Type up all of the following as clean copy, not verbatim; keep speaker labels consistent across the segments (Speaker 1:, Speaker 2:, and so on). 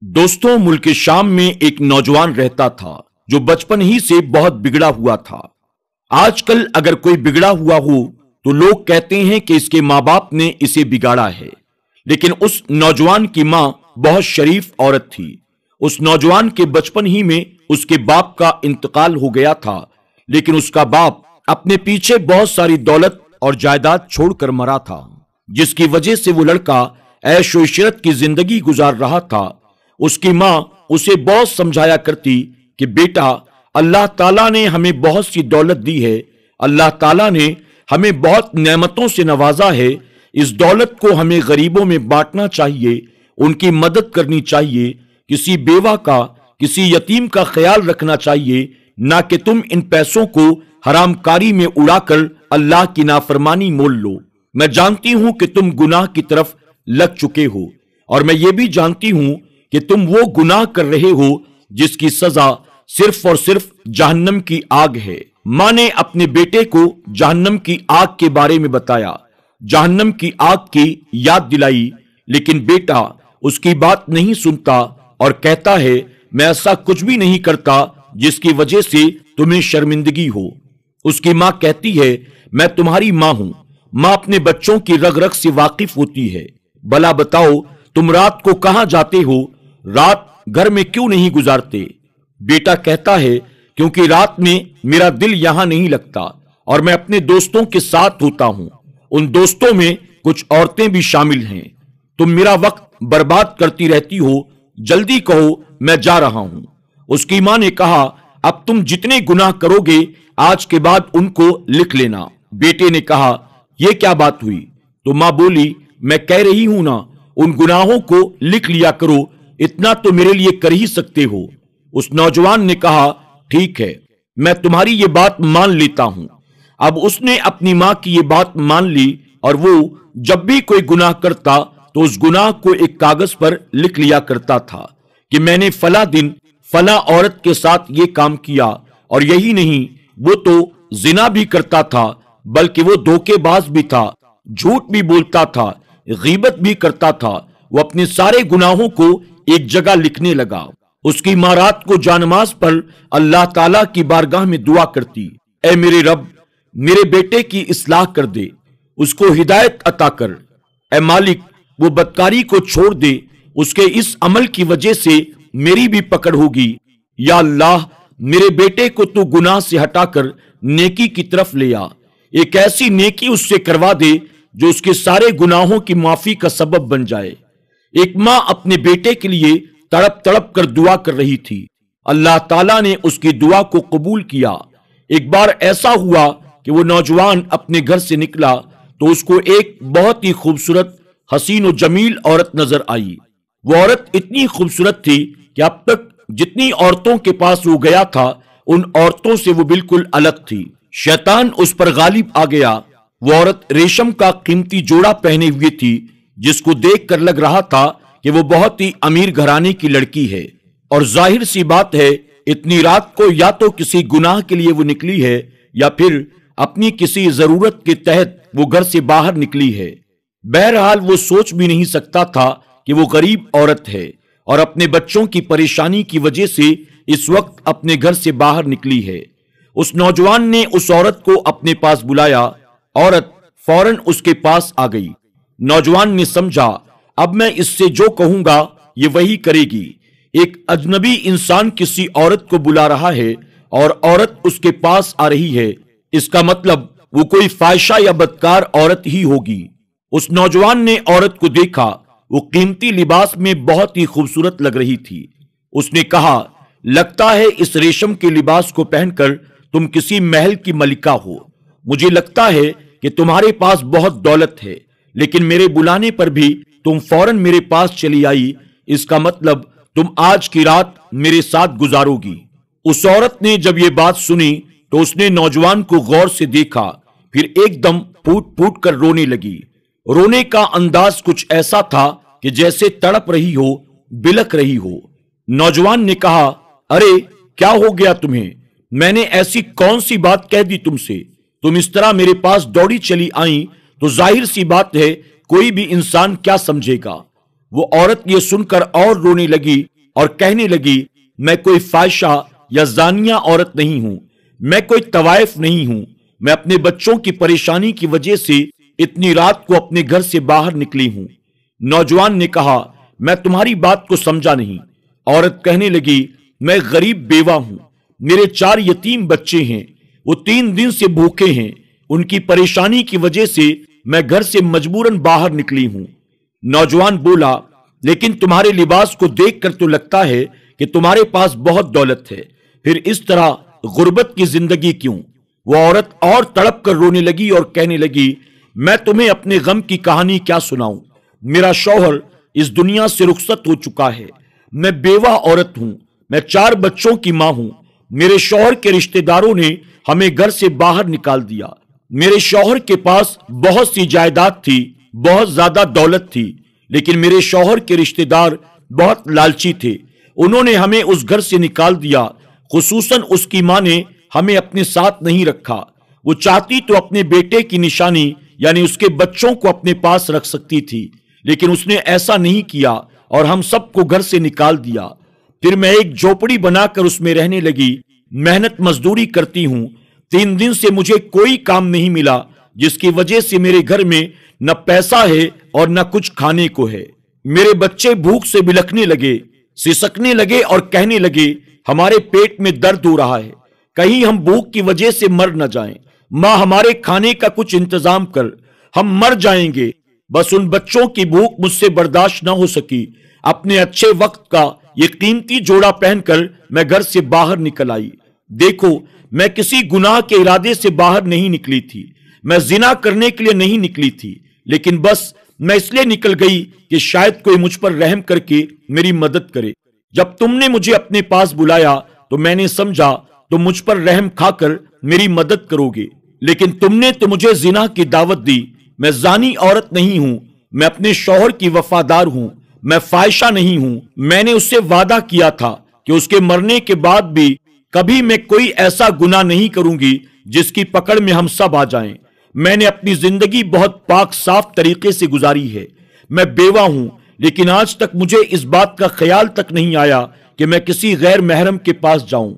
Speaker 1: दोस्तों, मुल्क शाम में एक नौजवान रहता था जो बचपन ही से बहुत बिगड़ा हुआ था। आजकल अगर कोई बिगड़ा हुआ हो तो लोग कहते हैं कि इसके माँ बाप ने इसे बिगाड़ा है, लेकिन उस नौजवान की माँ बहुत शरीफ औरत थी। उस नौजवान के बचपन ही में उसके बाप का इंतकाल हो गया था, लेकिन उसका बाप अपने पीछे बहुत सारी दौलत और जायदाद छोड़कर मरा था, जिसकी वजह से वो लड़का ऐश और इशरत की जिंदगी गुजार रहा था। उसकी माँ उसे बहुत समझाया करती कि बेटा, अल्लाह ताला ने हमें बहुत सी दौलत दी है, अल्लाह ताला ने हमें बहुत नेमतों से नवाजा है। इस दौलत को हमें गरीबों में बांटना चाहिए, उनकी मदद करनी चाहिए, किसी बेवा का, किसी यतीम का ख्याल रखना चाहिए, ना कि तुम इन पैसों को हरामकारी में उड़ाकर अल्लाह की नाफरमानी मोल लो। मैं जानती हूं कि तुम गुनाह की तरफ लग चुके हो, और मैं ये भी जानती हूं कि तुम वो गुनाह कर रहे हो जिसकी सजा सिर्फ और सिर्फ जहन्नम की आग है। माँ ने अपने बेटे को जहन्नम की आग के बारे में बताया, जहन्नम की आग की याद दिलाई, लेकिन बेटा उसकी बात नहीं सुनता और कहता है, मैं ऐसा कुछ भी नहीं करता जिसकी वजह से तुम्हें शर्मिंदगी हो। उसकी माँ कहती है, मैं तुम्हारी माँ हूं। माँ अपने बच्चों की रग रग से वाकिफ होती है। भला बताओ, तुम रात को कहां जाते हो, रात घर में क्यों नहीं गुजारते? बेटा कहता है, क्योंकि रात में मेरा दिल यहां नहीं लगता और मैं अपने दोस्तों के साथ होता हूं। उन दोस्तों में कुछ औरतें भी शामिल हैं। तुम मेरा वक्त बर्बाद करती रहती हो, जल्दी कहो, मैं जा रहा हूं। उसकी मां ने कहा, अब तुम जितने गुनाह करोगे आज के बाद उनको लिख लेना। बेटे ने कहा, यह क्या बात हुई? तो मां बोली, मैं कह रही हूं ना, उन गुनाहों को लिख लिया करो, इतना तो मेरे लिए कर ही सकते हो। उस नौजवान ने कहा, ठीक है, मैं तुम्हारी ये बात मान लेता हूं। अब उसने अपनी मां की ये बात मान ली और वो जब भी कोई गुनाह करता तो उस गुनाह को एक कागज पर लिख लिया करता था कि मैंने फला दिन फला औरत के साथ ये काम किया। और यही नहीं, वो तो जिना भी करता था, बल्कि वो धोखेबाज भी था, झूठ भी बोलता था, गीबत भी करता था। वो अपने सारे गुनाहों को एक जगह लिखने लगा। उसकी मां रात को जानमाज पर अल्लाह ताला की बारगाह में दुआ करती, ऐ मेरे रब, मेरे बेटे की इस्लाह कर दे, उसको हिदायत अता कर। ऐ मालिक, वो बदकारी को छोड़ दे, उसके इस अमल की वजह से मेरी भी पकड़ होगी। या अल्लाह, मेरे बेटे को तू गुनाह से हटाकर नेकी की तरफ ले आ। एक ऐसी नेकी उससे करवा दे जो उसके सारे गुनाहों की माफी का सबब बन जाए। एक मां अपने बेटे के लिए तड़प तड़प कर दुआ कर रही थी। अल्लाह ताला ने उसकी दुआ को कबूल किया। एक बार ऐसा हुआ कि वो नौजवान अपने घर से निकला तो उसको एक बहुत ही खूबसूरत, हसीन और जमील औरत नजर आई। वो औरत इतनी खूबसूरत थी कि अब तक जितनी औरतों के पास वो गया था, उन औरतों से वो बिल्कुल अलग थी। शैतान उस पर गालिब आ गया। वो औरत रेशम का कीमती जोड़ा पहने हुए थी, जिसको देखकर लग रहा था कि वो बहुत ही अमीर घराने की लड़की है। और जाहिर सी बात है, इतनी रात को या तो किसी गुनाह के लिए वो निकली है या फिर अपनी किसी जरूरत के तहत वो घर से बाहर निकली है। बहरहाल वो सोच भी नहीं सकता था कि वो गरीब औरत है और अपने बच्चों की परेशानी की वजह से इस वक्त अपने घर से बाहर निकली है। उस नौजवान ने उस औरत को अपने पास बुलाया। औरत फौरन उसके पास आ गई। नौजवान ने समझा, अब मैं इससे जो कहूंगा ये वही करेगी। एक अजनबी इंसान किसी औरत को बुला रहा है और औरत उसके पास आ रही है, इसका मतलब वो कोई फाहिशा या बदकार औरत ही होगी। उस नौजवान ने औरत को देखा, वो कीमती लिबास में बहुत ही खूबसूरत लग रही थी। उसने कहा, लगता है इस रेशम के लिबास को पहनकर तुम किसी महल की मलिका हो। मुझे लगता है कि तुम्हारे पास बहुत दौलत है, लेकिन मेरे बुलाने पर भी तुम फौरन मेरे पास चली आई, इसका मतलब तुम आज की रात मेरे साथ गुजारोगी। उस औरत ने जब ये बात सुनी तो उसने नौजवान को गौर से देखा, फिर एकदम फूट फूट कर रोने लगी। रोने का अंदाज कुछ ऐसा था कि जैसे तड़प रही हो, बिलक रही हो। नौजवान ने कहा, अरे क्या हो गया तुम्हें? मैंने ऐसी कौन सी बात कह दी तुमसे? तुम इस तरह मेरे पास दौड़ी चली आई तो जाहिर सी बात है कोई भी इंसान क्या समझेगा। وہ عورت یہ سن کر اور رونے لگی اور کہنے لگی، میں کوئی فاحشہ یا زانیہ عورت نہیں ہوں، میں کوئی طوائف نہیں ہوں، میں اپنے بچوں کی پریشانی کی وجہ سے اتنی رات کو اپنے گھر سے باہر نکلی ہوں۔ نوجوان نے کہا، میں تمہاری بات کو سمجھا نہیں۔ عورت کہنے لگی، میں غریب بیوہ ہوں، میرے 4 یتیم بچے ہیں، وہ 3 دن سے بھوکے ہیں، ان کی پریشانی کی وجہ سے میں گھر سے مجبوراً باہر نکلی ہوں۔ نوجوان بولا، لیکن تمہارے لباس کو دیکھ کر تو لگتا ہے کہ تمہارے پاس بہت دولت ہے، پھر اس طرح غربت کی زندگی کیوں؟ وہ عورت اور تڑپ کر رونے لگی اور کہنے لگی، میں تمہیں اپنے غم کی کہانی کیا سناؤں؟ میرا شوہر اس دنیا سے رخصت ہو چکا ہے، میں بیوہ عورت ہوں، میں 4 بچوں کی ماں ہوں، میرے شوہر کے رشتہ داروں نے ہمیں گھر سے باہر نکال دیا۔ میرے شوہر کے پاس بہت سی جائیداد تھی، بہت زیادہ دولت تھی، لیکن میرے شوہر کے رشتہ دار بہت لالچی تھے، انہوں نے ہمیں اس گھر سے نکال دیا، خصوصاً اس کی ماں نے ہمیں اپنے ساتھ نہیں رکھا۔ وہ چاہتی تو اپنے بیٹے کی نشانی یعنی اس کے بچوں کو اپنے پاس رکھ سکتی تھی، لیکن اس نے ایسا نہیں کیا اور ہم سب کو گھر سے نکال دیا۔ پھر میں ایک جھوپڑی بنا کر اس میں رہنے لگی، محنت مزدوری کرتی ہوں، 3 دن سے مجھے کوئی کام نہیں ملا، جس کی وجہ سے میرے گھر میں نہ پیسہ ہے اور نہ کچھ کھانے کو ہے۔ میرے بچے بھوک سے بلکنے لگے، سسکنے لگے اور کہنے لگے، ہمارے پیٹ میں درد ہو رہا ہے، کہیں ہم بھوک کی وجہ سے مر نہ جائیں، ماں ہمارے کھانے کا کچھ انتظام کر، ہم مر جائیں گے۔ بس ان بچوں کی بھوک مجھ سے برداشت نہ ہو سکی، اپنے اچھے وقت کا یہ قیمتی جوڑا پہن کر میں گھر سے باہر نکل آئی۔ دیکھو، میں کسی گناہ کے ارادے سے باہر نہیں نکلی تھی، میں زنا کرنے کے لیے نہیں نکلی تھی، لیکن بس میں اس لیے نکل گئی کہ شاید کوئی مجھ پر رحم کر کے میری مدد کرے۔ جب تم نے مجھے اپنے پاس بلایا تو میں نے سمجھا تم مجھ پر رحم کھا کر میری مدد کرو گے، لیکن تم نے تو مجھے زنا کی دعوت دی۔ میں زانی عورت نہیں ہوں، میں اپنے شوہر کی وفادار ہوں، میں فاحشہ نہیں ہوں۔ میں نے اس سے وعدہ کیا تھا کہ اس کے مرنے کے بعد بھی کبھی میں کوئی ایسا گناہ نہیں کروں گی جس کی پکڑ میں ہم سب آ جائیں۔ میں نے اپنی زندگی بہت پاک صاف طریقے سے گزاری ہے، میں بیوہ ہوں، لیکن آج تک مجھے اس بات کا خیال تک نہیں آیا کہ میں کسی غیر محرم کے پاس جاؤں۔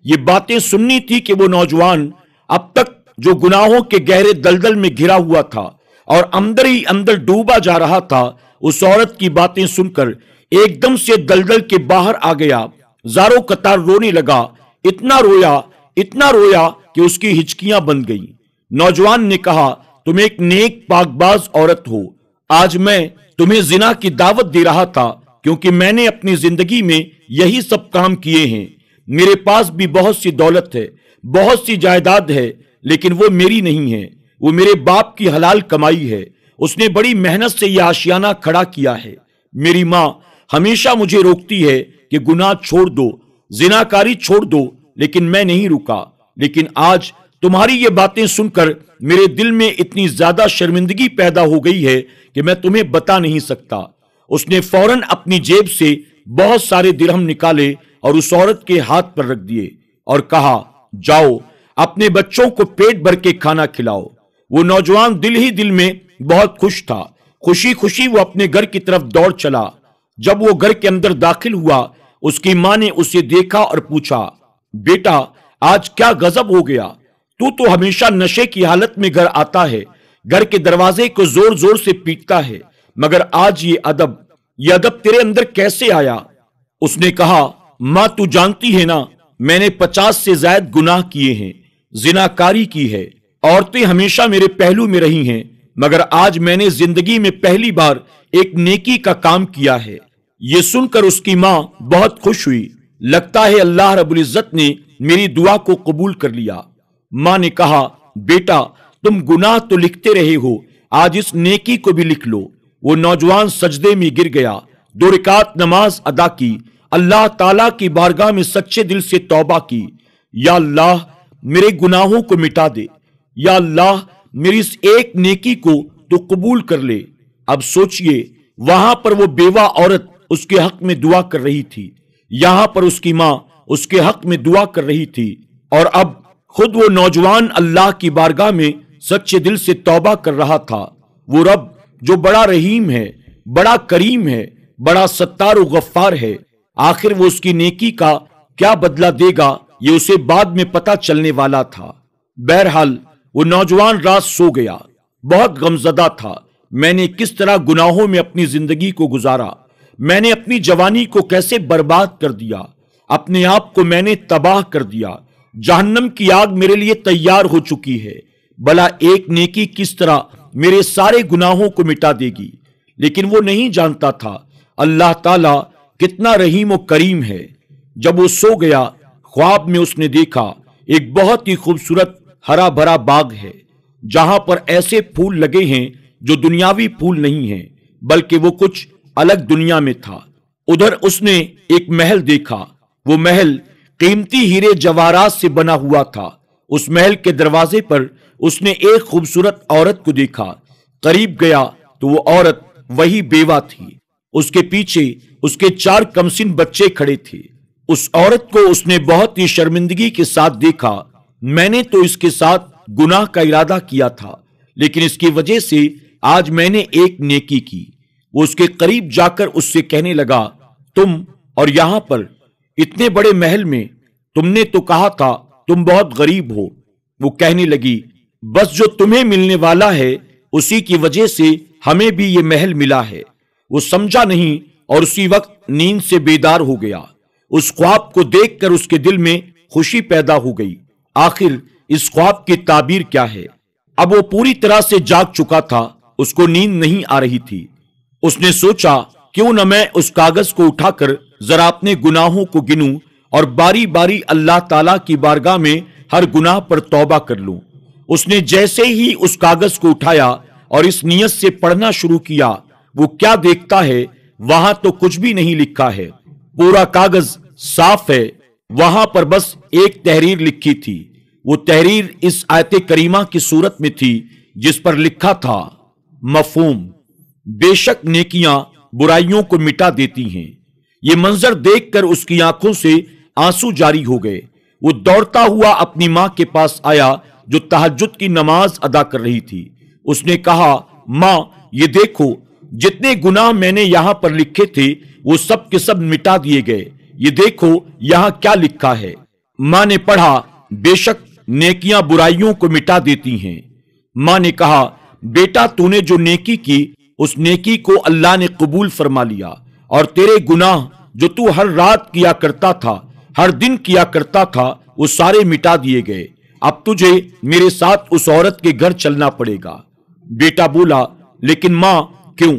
Speaker 1: یہ باتیں سننی تھی کہ وہ نوجوان اب تک جو گناہوں کے گہرے دلدل میں گھرا ہوا تھا اور اندر ہی اندر ڈوبا جا رہا تھا، اس عورت کی باتیں سن کر ایک دم سے دلدل کے باہر آ گیا، زاروں قطار رونے لگا، اتنا رویا کہ اس کی ہچکیاں بند گئیں۔ نوجوان نے کہا، تم ایک نیک پاک باز عورت ہو، آج میں تمہیں زنا کی دعوت دے رہا تھا کیونکہ میں نے اپنی زندگی میں یہی سب کام کیے ہیں۔ میرے پاس بھی بہت سی دولت ہے، بہت سی جائیداد ہے، لیکن وہ میری نہیں ہے، وہ میرے باپ کی حلال کمائی ہے، اس نے بڑی محنت سے یہ آشیانہ کھڑا کیا ہے۔ میری ماں ہمیشہ مجھے روکتی ہے کہ گناہ چھوڑ دو، زناکاری چھوڑ دو، لیکن میں نہیں رکا۔ لیکن آج تمہاری یہ باتیں سن کر میرے دل میں اتنی زیادہ شرمندگی پیدا ہو گئی ہے کہ میں تمہیں بتا نہیں سکتا۔ اس نے فوراً اپنی جیب سے بہت سارے درہم نکالے اور اس عورت کے ہاتھ پر رکھ دیے اور کہا، جاؤ اپنے بچوں کو پیٹ بھر کے کھانا کھلاؤ۔ وہ نوجوان دل ہی دل میں بہت خوش تھا، خوشی خوشی وہ اپنے گھر کی طرف دوڑ چلا۔ جب وہ گھر کے اندر داخل ہوا، اس کی ماں نے اسے دیکھا اور پوچھا، بیٹا آج کیا غضب ہو گیا؟ تو ہمیشہ نشے کی حالت میں گھر آتا ہے، گھر کے دروازے کو زور زور سے پیٹتا ہے، مگر آج یہ ادب تیرے اندر کیسے آیا؟ اس نے کہا، ماں تو جانتی ہے نا، میں نے 50 سے زائد گناہ کیے ہیں، زناکاری کی ہے، عورتیں ہمیشہ میرے پہلو میں رہی ہیں، مگر آج میں نے زندگی میں پہلی بار ایک نیکی کا کام کیا ہے۔ یہ سن کر اس کی ماں بہت خوش ہوئی، لگتا ہے اللہ رب العزت نے میری دعا کو قبول کر لیا۔ ماں نے کہا، بیٹا تم گناہ تو لکھتے رہے ہو، آج اس نیکی کو بھی لکھ لو۔ وہ نوجوان سجدے میں گر گیا، 2 رکعت نماز ادا کی، اللہ تعالیٰ کی بارگاہ میں سچے دل سے توبہ کی، یا اللہ میرے گناہوں کو مٹا دے، یا اللہ میری اس ایک نیکی کو تو قبول کر لے۔ اب سوچئے، وہاں پر وہ بیوہ عورت اس کے حق میں دعا کر رہی تھی، یہاں پر اس کی ماں اس کے حق میں دعا کر رہی تھی، اور اب خود وہ نوجوان اللہ کی بارگاہ میں سچے دل سے توبہ کر رہا تھا۔ وہ رب جو بڑا رحیم ہے، بڑا کریم ہے، बड़ा सत्तार व गफ्फार है। आखिर वो उसकी नेकी का क्या बदला देगा, ये उसे बाद में पता चलने वाला था। बहरहाल वो नौजवान रात सो गया। बहुत गमजदा था। मैंने किस तरह गुनाहों में अपनी जिंदगी को गुजारा, मैंने अपनी जवानी को कैसे बर्बाद कर दिया, अपने आप को मैंने तबाह कर दिया। जहन्नम की आग मेरे लिए तैयार हो चुकी है। भला एक नेकी किस तरह मेरे सारे गुनाहों को मिटा देगी। लेकिन वो नहीं जानता था अल्लाह ताला कितना रहीम और करीम है। जब वो सो गया, ख्वाब में उसने देखा एक बहुत ही खूबसूरत हरा भरा बाग है, जहां पर ऐसे फूल लगे हैं जो दुनियावी फूल नहीं हैं, बल्कि वो कुछ अलग दुनिया में था। उधर उसने एक महल देखा। वो महल कीमती हीरे जवाहरात से बना हुआ था। उस महल के दरवाजे पर उसने एक खूबसूरत औरत को देखा। करीब गया तो वो औरत वही बेवा थी। उसके पीछे उसके 4 कमसिन बच्चे खड़े थे। उस औरत को उसने बहुत ही शर्मिंदगी के साथ देखा। मैंने तो इसके साथ गुनाह का इरादा किया था, लेकिन इसकी वजह से आज मैंने एक नेकी की। वो उसके करीब जाकर उससे कहने लगा, तुम और यहां पर इतने बड़े महल में, तुमने तो कहा था तुम बहुत गरीब हो। वो कहने लगी, बस जो तुम्हें मिलने वाला है उसी की वजह से हमें भी ये महल मिला है। वो समझा नहीं और उसी वक्त नींद से बेदार हो गया। उस ख्वाब को देखकर उसके दिल में खुशी पैदा हो गई। आखिर इस ख्वाब की ताबीर क्या है? अब वो पूरी तरह से जाग चुका था, उसको नींद नहीं आ रही थी। उसने सोचा, क्यों न मैं उस कागज को उठाकर जरा अपने गुनाहों को गिनूं और बारी बारी अल्लाह ताला की बारगाह में हर गुनाह पर तौबा कर लूं। उसने जैसे ही उस कागज को उठाया और इस नियत से पढ़ना शुरू किया, वो क्या देखता है, वहां तो कुछ भी नहीं लिखा है। पूरा कागज साफ है। वहां पर बस एक तहरीर लिखी थी। वो तहरीर इस आयत करीमा की सूरत में थी, जिस पर लिखा था, मफहूम, बेशक नेकियां बुराइयों को मिटा देती हैं। ये मंजर देखकर उसकी आंखों से आंसू जारी हो गए। वो दौड़ता हुआ अपनी मां के पास आया, जो तहज्जुद की नमाज अदा कर रही थी। उसने कहा, मां, ये देखो, जितने गुनाह मैंने यहां पर लिखे थे वो सब के सब मिटा दिए गए। ये देखो यहां क्या लिखा है। मां ने पढ़ा, बेशक नेकियां बुराइयों को मिटा देती हैं। मां ने कहा, बेटा, तूने जो नेकी की उस नेकी को अल्लाह ने कबूल फरमा लिया, और तेरे गुनाह जो तू हर रात किया करता था, हर दिन किया करता था, वो सारे मिटा दिए गए। अब तुझे मेरे साथ उस औरत के घर चलना पड़ेगा। बेटा बोला, लेकिन मां, क्यों?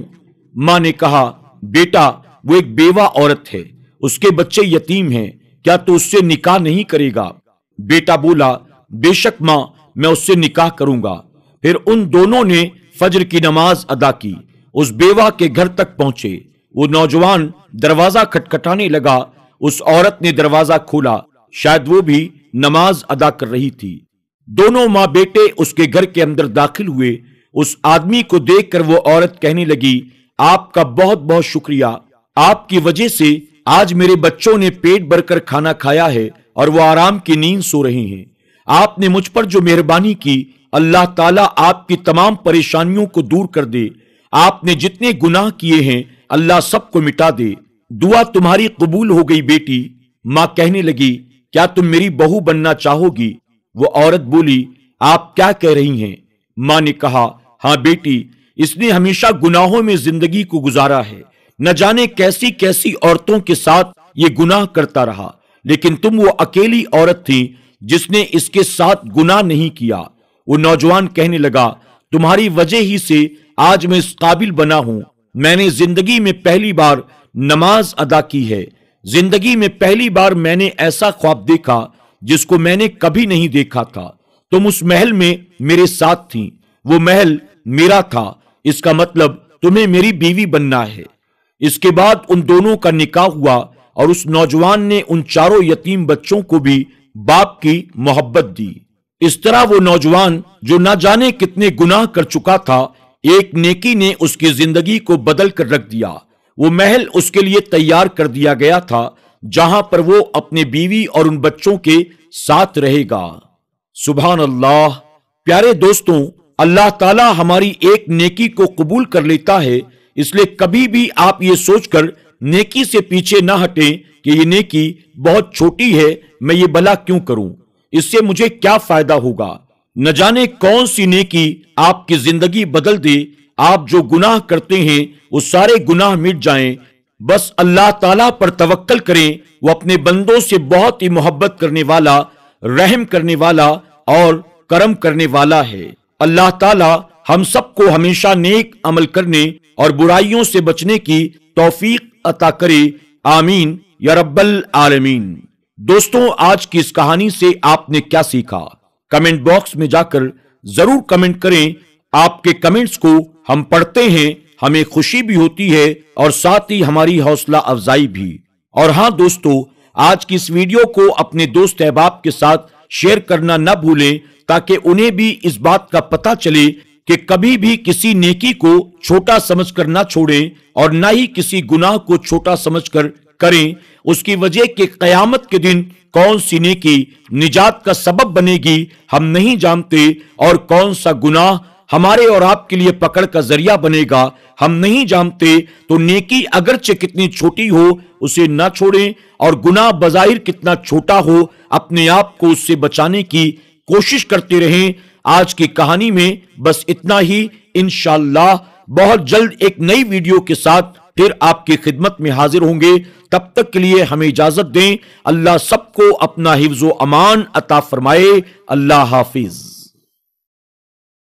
Speaker 1: मां ने कहा, बेटा, वो एक बेवा औरत है, उसके बच्चे यतीम हैं, क्या तू उससे निकाह नहीं करेगा? बेटा बोला, बेशक मां, मैं उससे निकाह करूंगा। फिर उन दोनों ने फजर की नमाज अदा की। उस बेवा के घर तक पहुंचे। वो नौजवान दरवाजा खटखटाने लगा। उस औरत ने दरवाजा खोला। शायद वो भी नमाज अदा कर रही थी। दोनों मां बेटे उसके घर के अंदर दाखिल हुए। उस आदमी को देखकर वो औरत कहने लगी, आपका बहुत बहुत शुक्रिया। आपकी वजह से आज मेरे बच्चों ने पेट भरकर खाना खाया है और वो आराम की नींद सो रहे हैं। आपने मुझ पर जो मेहरबानी की, अल्लाह ताला आपकी तमाम परेशानियों को दूर कर दे। आपने जितने गुनाह किए हैं अल्लाह सबको मिटा दे। दुआ तुम्हारी कबूल हो गई बेटी। मां कहने लगी, क्या तुम मेरी बहू बनना चाहोगी? वो औरत बोली, आप क्या कह रही हैं? मां ने कहा, हाँ बेटी, इसने हमेशा गुनाहों में जिंदगी को गुजारा है। न जाने कैसी कैसी औरतों के साथ ये गुनाह करता रहा, लेकिन तुम वो अकेली औरत थी जिसने इसके साथ गुनाह नहीं किया। वो नौजवान कहने लगा, तुम्हारी वजह ही से आज मैं इस काबिल बना हूं। मैंने जिंदगी में पहली बार नमाज अदा की है। जिंदगी में पहली बार मैंने ऐसा ख्वाब देखा जिसको मैंने कभी नहीं देखा था। तुम उस महल में मेरे साथ थी। वो महल मेरा था। इसका मतलब तुम्हें मेरी बीवी बनना है। इसके बाद उन दोनों का निकाह हुआ और उस नौजवान ने उन चारों यतीम बच्चों को भी बाप की मोहब्बत दी। इस तरह वो नौजवान जो न जाने कितने गुनाह कर चुका था, एक नेकी ने उसकी जिंदगी को बदल कर रख दिया। वो महल उसके लिए तैयार कर दिया गया था, जहां पर वो अपने बीवी और उन बच्चों के साथ रहेगा। सुभान अल्लाह। प्यारे दोस्तों, अल्लाह ताला हमारी एक नेकी को कबूल कर लेता है, اس لیے کبھی بھی آپ یہ سوچ کر نیکی سے پیچھے نہ ہٹیں کہ یہ نیکی بہت چھوٹی ہے، میں یہ بھلا کیوں کروں، اس سے مجھے کیا فائدہ ہوگا۔ نہ جانے کون سی نیکی آپ کی زندگی بدل دے۔ آپ جو گناہ کرتے ہیں وہ سارے گناہ مٹ جائیں۔ بس اللہ تعالیٰ پر توکل کریں، وہ اپنے بندوں سے بہت ہی محبت کرنے والا، رحم کرنے والا اور کرم کرنے والا ہے۔ اللہ تعالیٰ ہم سب کو ہمیشہ نیک عمل کرنے اور برائیوں سے بچنے کی توفیق عطا کرے، آمین یا رب العالمین۔ دوستوں، آج کی اس کہانی سے آپ نے کیا سیکھا؟ کمنٹ باکس میں جا کر ضرور کمنٹ کریں۔ آپ کے کمنٹس کو ہم پڑھتے ہیں، ہمیں خوشی بھی ہوتی ہے اور ساتھ ہی ہماری حوصلہ افزائی بھی۔ اور ہاں دوستو، آج کی اس ویڈیو کو اپنے دوست احباب کے ساتھ شیئر کرنا نہ بھولیں تاکہ انہیں بھی اس بات کا پتہ چلے کہ کبھی بھی کسی نیکی کو چھوٹا سمجھ کر نہ چھوڑیں اور نہ ہی کسی گناہ کو چھوٹا سمجھ کر کریں۔ اس کی وجہ کہ قیامت کے دن کون سی نیکی نجات کا سبب بنے گی ہم نہیں جانتے، اور کون سا گناہ ہمارے اور آپ کے لیے پکڑ کا ذریعہ بنے گا ہم نہیں جانتے۔ تو نیکی اگرچہ کتنی چھوٹی ہو اسے نہ چھوڑیں، اور گناہ بظاہر کتنا چھوٹا ہو اپنے آپ کو اس سے بچانے کی کوشش کرتے رہیں۔ آج کی کہانی میں بس اتنا ہی۔ انشاءاللہ بہت جلد ایک نئی ویڈیو کے ساتھ پھر آپ کی خدمت میں حاضر ہوں گے۔ تب تک کے لیے ہمیں اجازت دیں۔ اللہ سب کو اپنا حفظ و امان عطا فرمائے۔ اللہ حافظ۔